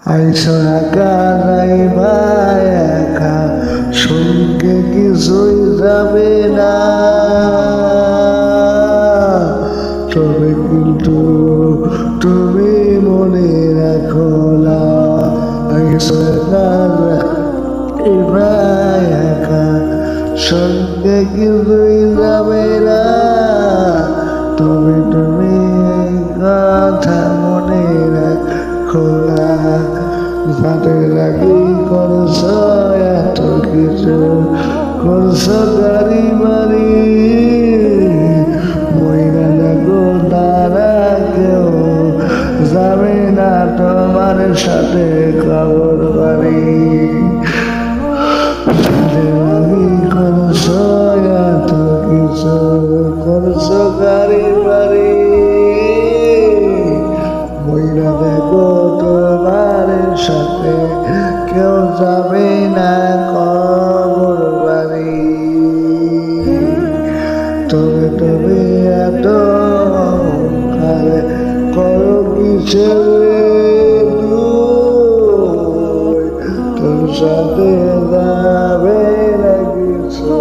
আইসো একা যাইবা একা, সঙ্গে কিছুই যাবে না, তবে কিন্তু তুমি মনে রাখো না। আইসো একা যাইবা একা, সঙ্গে কিছুই যাবে না, তবে তুমি এই কথা মনে রাখো না। যাদের লাগি করছ এত কিছু, করছ গাড়ি বাড়ি, মহিলা দেখো তারা কেউ যাবে না তোমার সাথে খবর বাড়ি। যাদের লাগি করছ এত কিছু, করছ গাড়ি বাড়ি, মহিলা দেখো তোমার সাথে কেউ যাবে না কবর বাড়ি। তবে তুমি এত করো কিসের তোর সাথে যাবে না কিছু,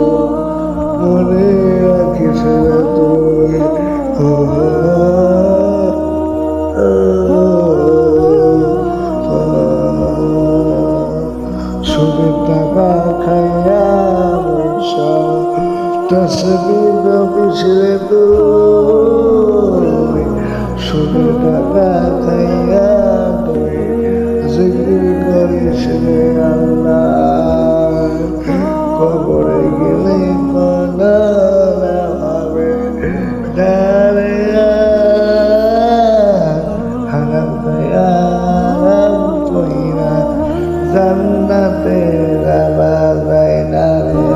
মনে রাখিস না তুই। সুদের টাকা খাইয়া পয়সা তসবির পিছলে তুই, সুদের টাকা খাইয়া তুই জিকির করিস রে আল্লাহ। কবরে গেলে মনা না হবে ডারে হারাম খাইয়া কইরা জান্নাতে যাবা যায় না রে।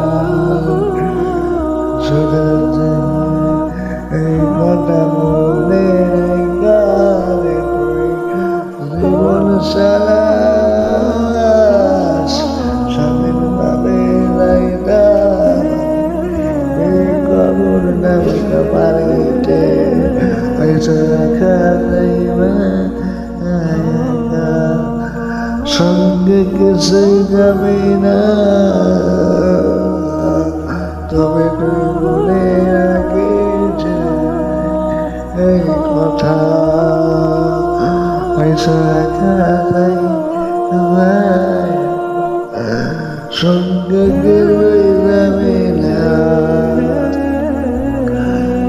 এই কথা মনে রে তুই জীবন সালাস স্বাধীনভাবে যাইতা এই কবর নামিতে পারিতে। আইসা রাখা যাইবা সঙ্গে কিছুই যাবে না, তবে তুই মনে রাখিস এই কথা। আইসা রাখা যাইবা সঙ্গে কিছুই যাবে না,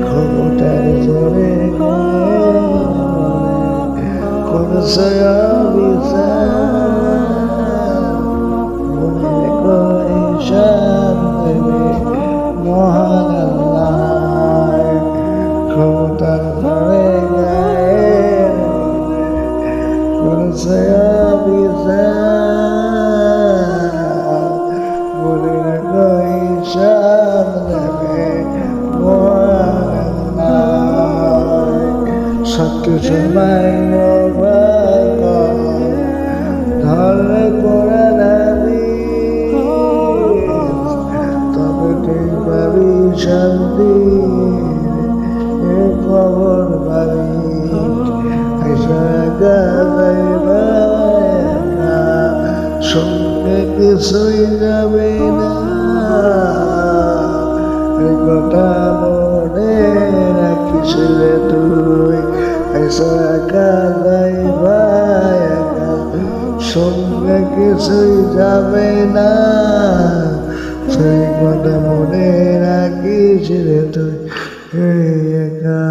ক্ষমতার জোরে কোন মহান আল্লাহ ক্ষমতার ধরে গায়ে করেছে বলে রাখো ঈশান দেবে মহান আল্লাহ। সত্য সময় ধরে করে নাবি, তবে তুই পাবি শান্তি খবর বাড়ি। সঙ্গে কিছুই যাবে না, এই কথা মনে রাখিস রে তুই। একা যাইবা একা, সঙ্গে কিছুই যাবে না, সেই কথা মনে রাখিস রে তুই। একা